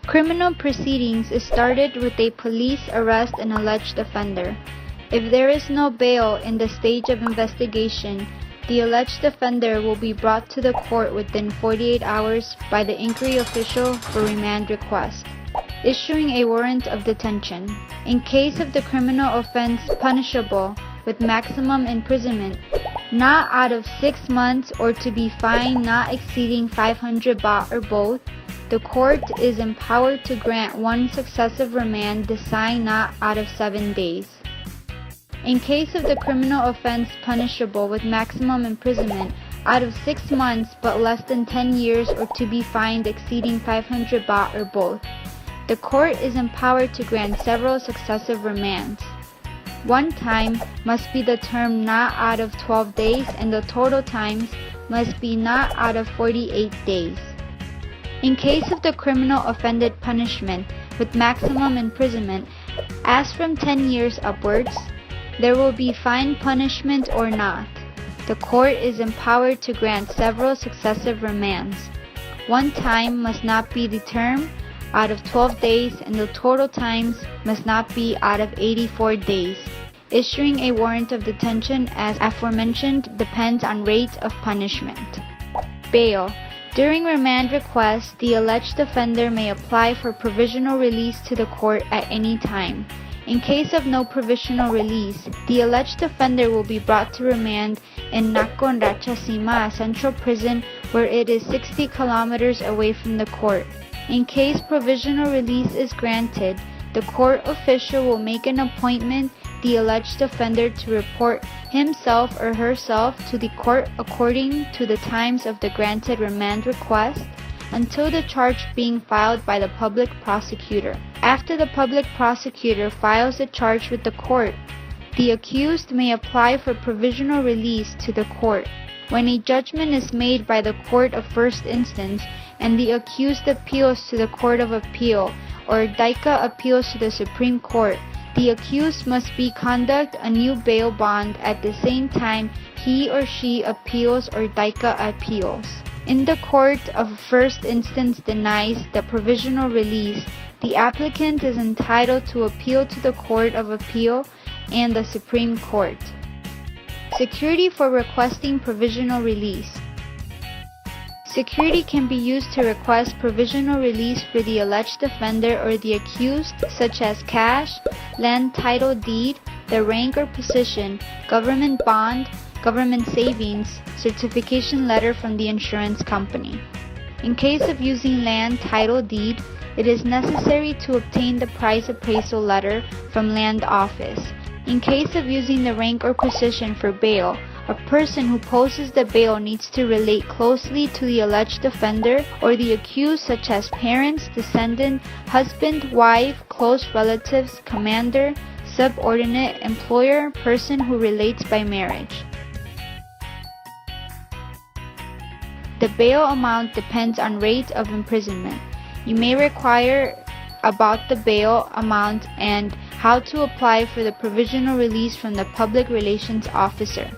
Criminal proceedings is started with a police arrest an alleged offender. If there is no bail in the stage of investigation, the alleged offender will be brought to the court within 48 hours by the inquiry official for remand request, issuing a warrant of detention. In case of the criminal offense punishable with maximum imprisonment, not out of 6 months or to be fined not exceeding 500 baht or both, the court is empowered to grant one successive remand design not out of 7 days. In case of the criminal offense punishable with maximum imprisonment out of 6 months but less than 10 years or to be fined exceeding 500 baht or both, the court is empowered to grant several successive remands. One time must be the term not out of 12 days and the total times must be not out of 48 days. In case of the criminal offended punishment with maximum imprisonment as from 10 years upwards, there will be fine punishment or not. The court is empowered to grant several successive remands. One time must not be the term out of 12 days and the total times must not be out of 84 days. Issuing a warrant of detention as aforementioned depends on rate of punishment. Bail. During remand request, the alleged offender may apply for provisional release to the court at any time. In case of no provisional release, the alleged offender will be brought to remand in Nakhon Ratchasima Central Prison where it is 60 kilometers away from the court. In case provisional release is granted, the court official will make an appointment the alleged offender to report himself or herself to the court according to the times of the granted remand request until the charge being filed by the public prosecutor. After the public prosecutor files the charge with the court, the accused may apply for provisional release to the court. When a judgment is made by the court of first instance and the accused appeals to the Court of Appeal or Daika appeals to the Supreme Court, the accused must conduct a new bail bond at the same time he or she appeals or Daika appeals. In the court of first instance denies the provisional release, the applicant is entitled to appeal to the Court of Appeal and the Supreme Court. Security for requesting provisional release. Security can be used to request provisional release for the alleged offender or the accused, such as cash, land title deed, the rank or position, government bond, government savings, certification letter from the insurance company. In case of using land title deed, it is necessary to obtain the price appraisal letter from land office. In case of using the rank or position for bail, a person who poses the bail needs to relate closely to the alleged offender or the accused, such as parents, descendant, husband, wife, close relatives, commander, subordinate, employer, person who relates by marriage. The bail amount depends on rate of imprisonment. You may require about the bail amount and how to apply for the provisional release from the public relations officer.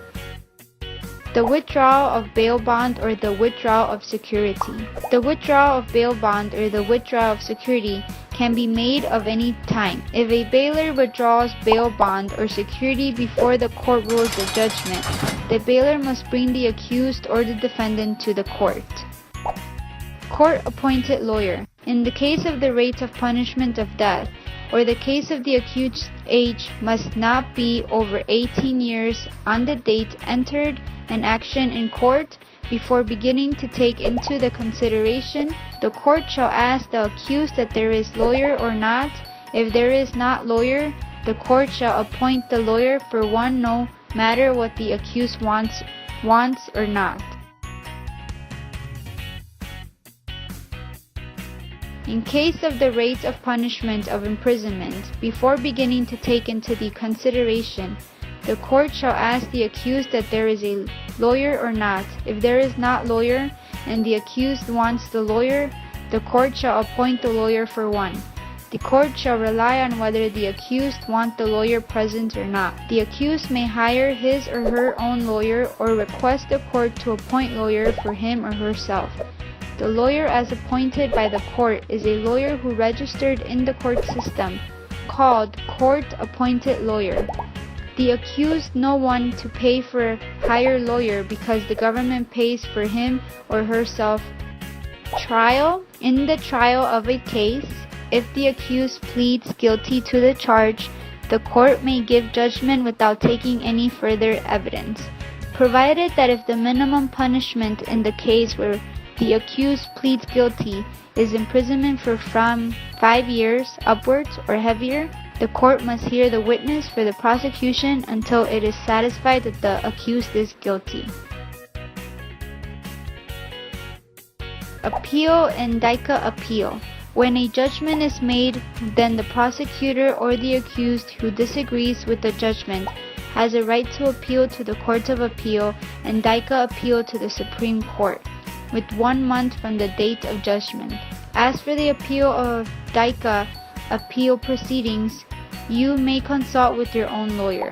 The withdrawal of bail bond or the withdrawal of security. The withdrawal of bail bond or the withdrawal of security can be made of any time. If a bailer withdraws bail bond or security before the court rules the judgment, the bailer must bring the accused or the defendant to the court. Court-appointed lawyer. In the case of the rate of punishment of death, or the case of the accused's age must not be over 18 years on the date entered an action in court. Before beginning to take into the consideration, the court shall ask the accused that there is lawyer or not. If there is not lawyer, the court shall appoint the lawyer for one no matter what the accused wants or not. In case of the rate of punishment of imprisonment, before beginning to take into the consideration, the court shall ask the accused that there is a lawyer or not. If there is not lawyer and the accused wants the lawyer, the court shall appoint the lawyer for one. The court shall rely on whether the accused want the lawyer present or not. The accused may hire his or her own lawyer or request the court to appoint lawyer for him or herself. The lawyer as appointed by the court is a lawyer who registered in the court system, called court-appointed lawyer. The accused no one to pay for hire lawyer because the government pays for him or herself. Trial. In the trial of a case, if the accused pleads guilty to the charge, the court may give judgment without taking any further evidence, provided that if the minimum punishment in the case where the accused pleads guilty is imprisonment for from 5 years upwards or heavier, the court must hear the witness for the prosecution until it is satisfied that the accused is guilty. Appeal and Dika appeal. When a judgment is made, then the prosecutor or the accused who disagrees with the judgment has a right to appeal to the Court of Appeal and Dika appeal to the Supreme Court, with 1 month from the date of judgment. As for the appeal of Dika appeal proceedings, you may consult with your own lawyer.